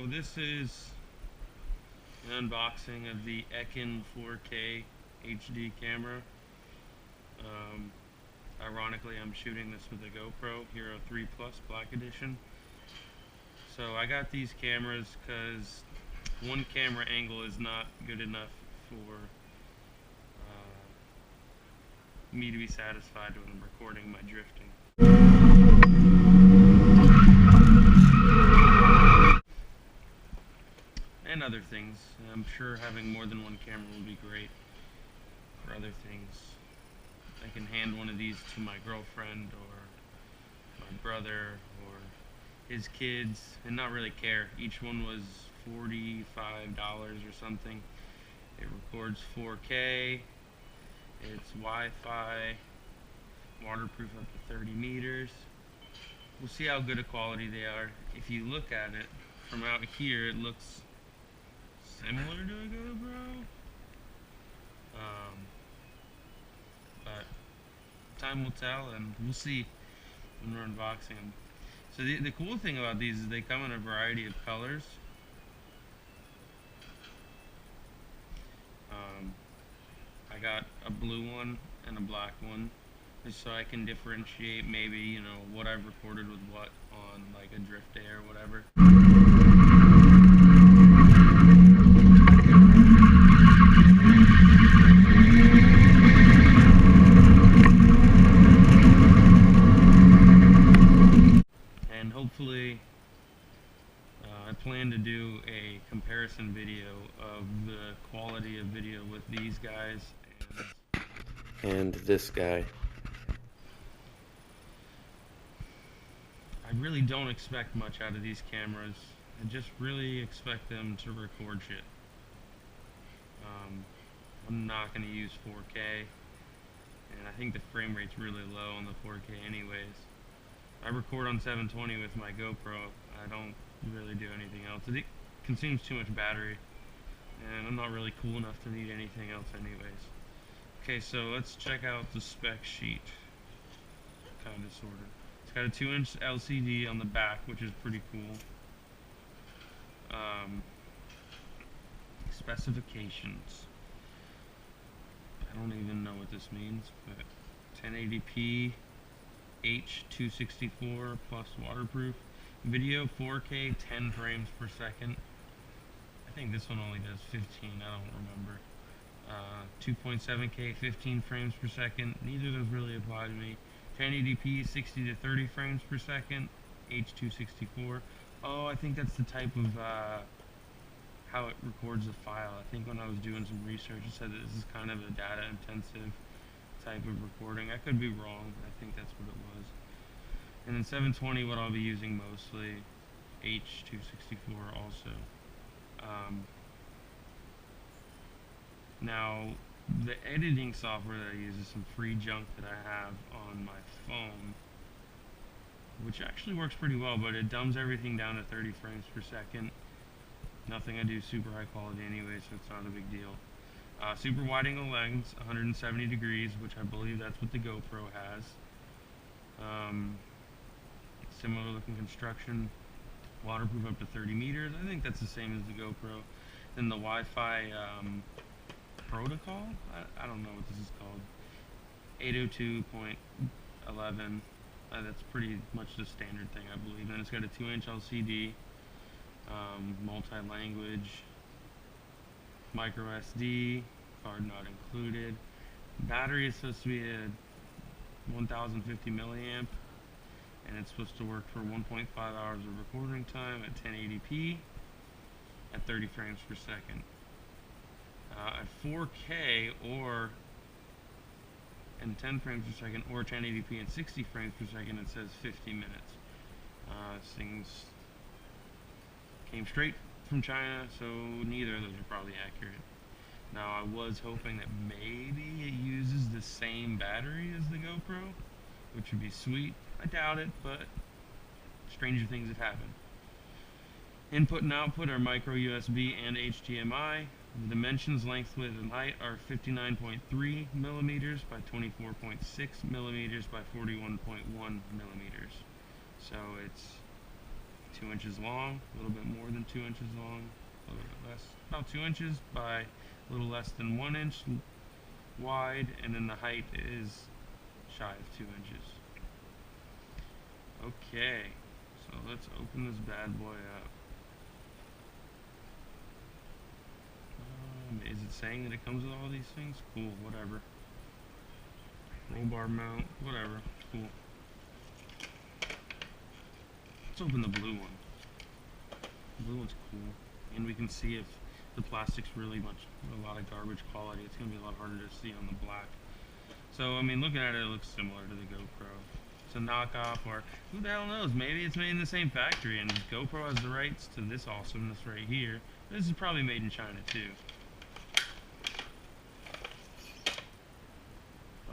So this is an unboxing of the Eken 4K HD camera. Ironically, I'm shooting this with a GoPro Hero 3 Plus Black Edition. So I got these cameras because one camera angle is not good enough for me to be satisfied when I'm recording my drifting. And other things. I'm sure having more than one camera will be great for other things. I can hand one of these to my girlfriend or my brother or his kids and not really care. Each one was $45 or something. It records 4K. It's Wi-Fi, waterproof up to 30 meters. We'll see how good a quality they are. If you look at it from out here, it looks similar to a GoPro, but time will tell, and we'll see when we're unboxing them. So the cool thing about these is they come in a variety of colors. I got a blue one and a black one, just so I can differentiate maybe, you know, what I've recorded with what on like a drift day or whatever. And hopefully I plan to do a comparison video of the quality of video with these guys and this guy. I really don't expect much out of these cameras. I just really expect them to record shit. I'm not going to use 4K, and I think the frame rate's really low on the 4K anyways. I record on 720 with my GoPro. I don't really do anything else. It consumes too much battery, and I'm not really cool enough to need anything else anyways. Okay, so let's check out the spec sheet. Kinda, sorta. It's got a 2-inch LCD on the back, which is pretty cool. Specifications. I don't even know what this means, but 1080p, H264 plus waterproof. Video 4K 10 frames per second. I think this one only does 15, I don't remember. 2.7K 15 frames per second. Neither of those really apply to me. 1080p 60 to 30 frames per second. H264. Oh, I think that's the type of how it records the file. I think when I was doing some research it said that this is kind of a data intensive type of recording. I could be wrong, but I think that's what it was. And then 720, what I'll be using mostly, H264 also. Now, the editing software that I use is some free junk that I have on my phone, which actually works pretty well, but it dumbs everything down to 30 frames per second. Nothing I do super high quality anyway, so it's not a big deal. Super wide angle lens, 170 degrees, which I believe that's what the GoPro has. Similar looking construction, waterproof up to 30 meters. I think that's the same as the GoPro. Then the Wi-Fi protocol, I don't know what this is called. 802.11. That's pretty much the standard thing, I believe. And it's got a 2-inch LCD, multi-language, micro SD, card not included. Battery is supposed to be a 1050 milliamp, and it's supposed to work for 1.5 hours of recording time at 1080p at 30 frames per second. At 4K or in 10 frames per second or 1080p and 60 frames per second, it says 50 minutes. This thing's came straight from China, so neither of those are probably accurate. Now, I was hoping that maybe it uses the same battery as the GoPro, which would be sweet. I doubt it, but stranger things have happened. Input and output are micro USB and HDMI. The dimensions, length, width, and height are 59.3 millimeters by 24.6 millimeters by 41.1 millimeters. So it's 2 inches long, a little bit more than 2 inches long, a little bit less, about 2 inches by a little less than 1 inch wide, and then the height is shy of 2 inches. Okay, so let's open this bad boy up. Is it saying that it comes with all these things? Cool, whatever. Roll bar mount, whatever, cool. Let's open the blue one. The blue one's cool, and we can see if the plastic's really a lot of garbage quality. It's gonna be a lot harder to see on the black. So I mean, looking at it, it looks similar to the GoPro. It's a knockoff, or who the hell knows? Maybe it's made in the same factory, and GoPro has the rights to this awesomeness right here. This is probably made in China too.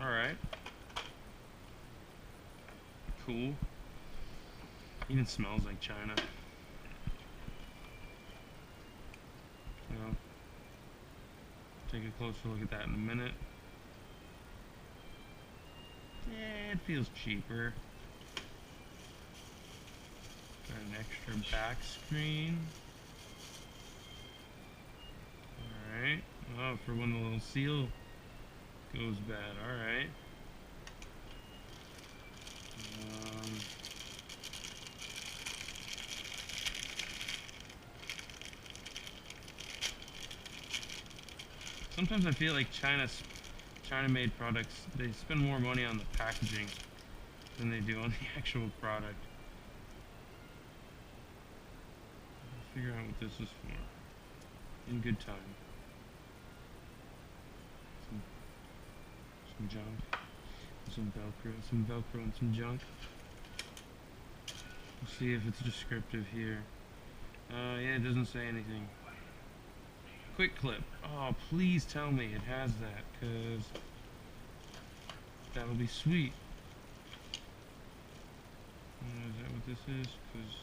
All right. Cool. Even smells like China. Well, take a closer look at that in a minute. Yeah, it feels cheaper. Got an extra back screen. Alright. Oh, for when the little seal goes bad. Alright. Sometimes I feel like China-made products, they spend more money on the packaging than they do on the actual product. I'll figure out what this is for in good time. Some junk, some Velcro and some junk. We'll see if it's descriptive here. Yeah, it doesn't say anything. Quick clip. Oh, please tell me it has that, because that'll be sweet. Is that what this is? Because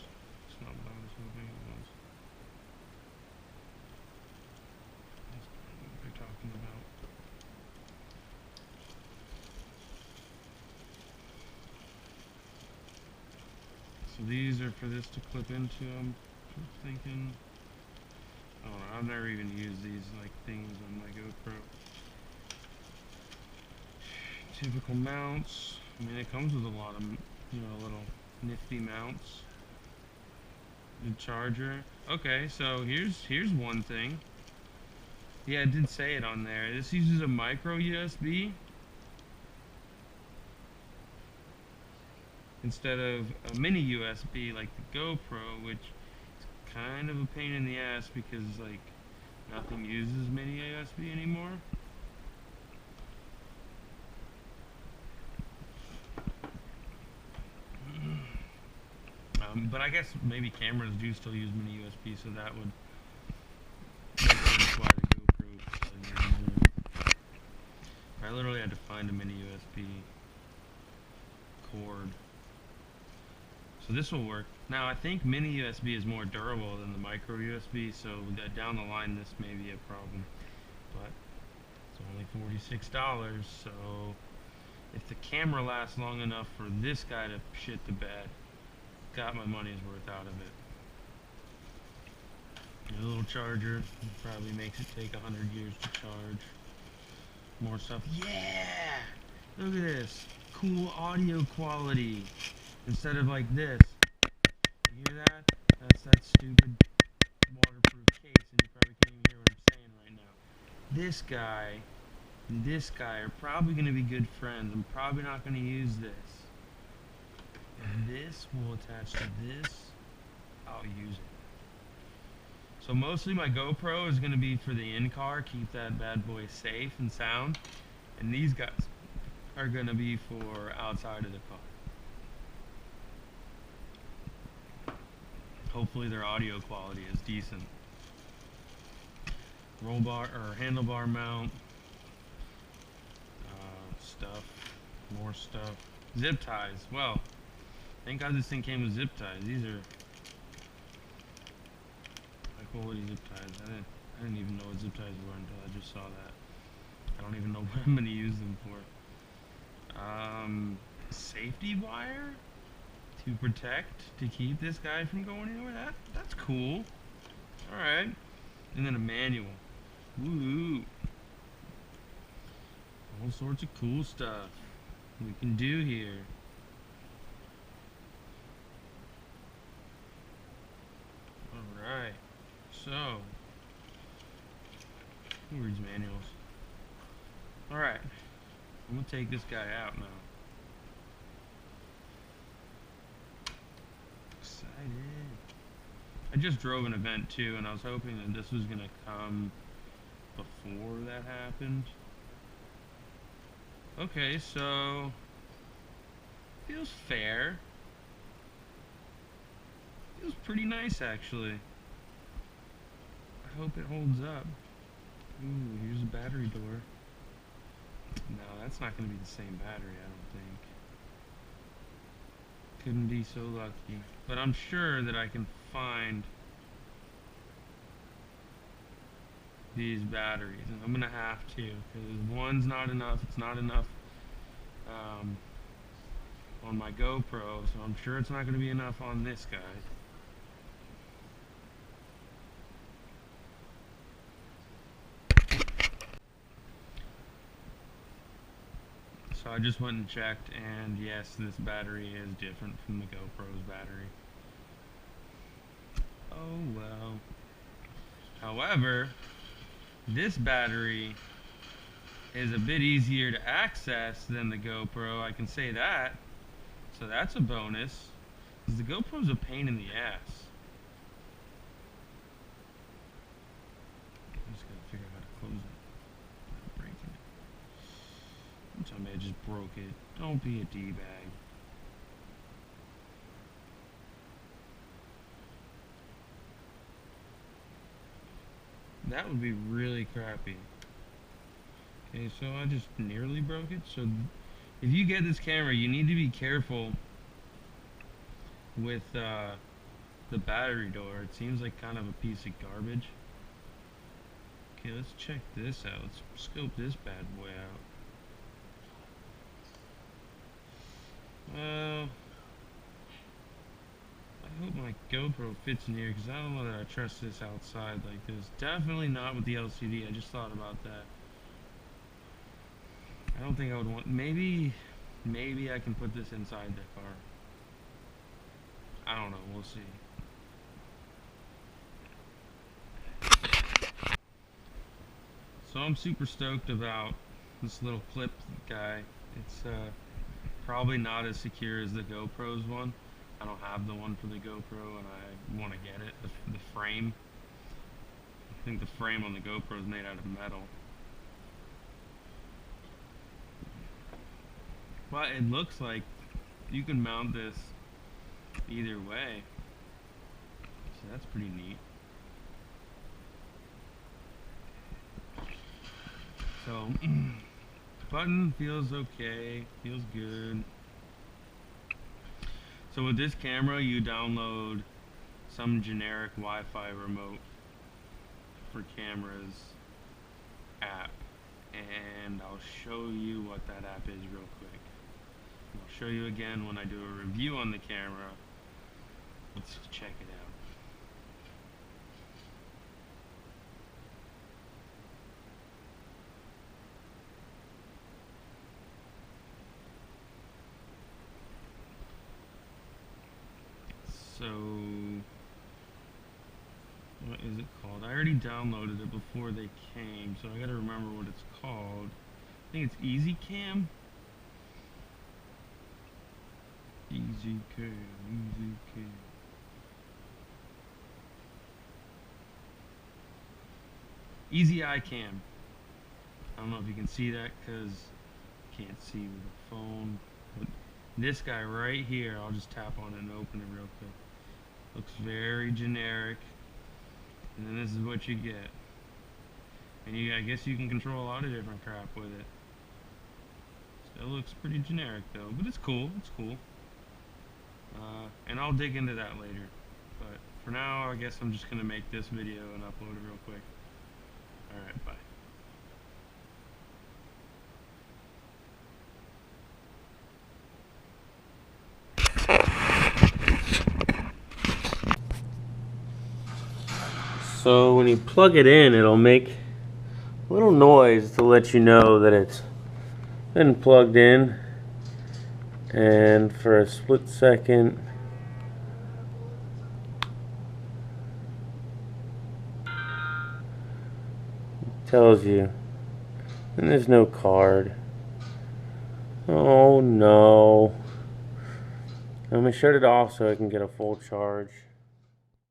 it's not what I was hoping it was. That's not what they're talking about. So these are for this to clip into, I'm thinking. I don't know, I've never even used these like things on my GoPro. Typical mounts. I mean, it comes with a lot of, little nifty mounts. The charger. Okay, so here's one thing. Yeah, it did say it on there. This uses a micro USB instead of a mini USB like the GoPro, which is kind of a pain in the ass because like nothing uses mini USB anymore. But I guess maybe cameras do still use mini USB, so that would make sense why the GoPro doesn't use it. I literally had to find a mini USB cord. So this will work. Now I think mini USB is more durable than the micro USB, so down the line this may be a problem. But it's only $46, so if the camera lasts long enough for this guy to shit the bed, got my money's worth out of it. A little charger probably makes it take 100 years to charge. More stuff. Yeah! Look at this. Cool audio quality. Instead of like this. You hear that? That's that stupid waterproof case, and you probably can't even hear what I'm saying right now. This guy and this guy are probably going to be good friends. I'm probably not going to use this. If this will attach to this, I'll use it. So mostly my GoPro is going to be for the in-car, keep that bad boy safe and sound. And these guys are going to be for outside of the car. Hopefully their audio quality is decent. Roll bar or handlebar mount. Stuff. More stuff. Zip ties. Well, thank God this thing came with zip ties. These are high quality zip ties. I didn't even know what zip ties were until I just saw that. I don't even know what I'm going to use them for. Safety wire? to protect, to keep this guy from going anywhere. That's cool. Alright. And then a manual. Woo! All sorts of cool stuff we can do here. Alright. So, who reads manuals? Alright. I'm gonna take this guy out now. Excited. I just drove an event too, and I was hoping that this was gonna come before that happened. Okay, so feels fair. Feels pretty nice actually. I hope it holds up. Ooh, here's a battery door. No, that's not gonna be the same battery, I don't think. Couldn't be so lucky. But I'm sure that I can find these batteries, and I'm gonna have to, because one's not enough. It's not enough on my GoPro, so I'm sure it's not gonna be enough on this guy. So I just went and checked, and yes, this battery is different from the GoPro's battery. Oh well. However, this battery is a bit easier to access than the GoPro, I can say that. So that's a bonus, because the GoPro's a pain in the ass. I'm just gonna figure out how to close it without breaking it. Don't tell me I just broke it. Don't be a D-bag. That would be really crappy. Okay, so I just nearly broke it. So if you get this camera, you need to be careful with the battery door. It seems like kind of a piece of garbage. Okay, let's check this out. Let's scope this bad boy out. Well, I hope my GoPro fits in here, because I don't know that I trust this outside like this. Definitely not with the LCD. I just thought about that. I don't think I would want. Maybe I can put this inside the car. I don't know. We'll see. So I'm super stoked about this little clip guy. It's probably not as secure as the GoPro's one. I don't have the one for the GoPro, and I want to get it. The frame. I think the frame on the GoPro is made out of metal. But it looks like you can mount this either way. So that's pretty neat. So, button feels okay, feels good. So with this camera, you download some generic Wi-Fi remote for cameras app, and I'll show you what that app is real quick. And I'll show you again when I do a review on the camera. Let's check it out. So, what is it called? I already downloaded it before they came, so I gotta remember what it's called. I think it's Easy Cam. Easy Cam. Easy Eye Cam. I don't know if you can see that because you can't see with the phone. But this guy right here, I'll just tap on it and open it real quick. Looks very generic, and then this is what you get. And I guess you can control a lot of different crap with it. Still looks pretty generic though, but it's cool. It's cool. And I'll dig into that later. But for now, I guess I'm just gonna make this video and upload it real quick. All right, bye. So when you plug it in, it'll make a little noise to let you know that it's been plugged in. And for a split second, it tells you. And there's no card. Oh no. I'm going to shut it off so I can get a full charge.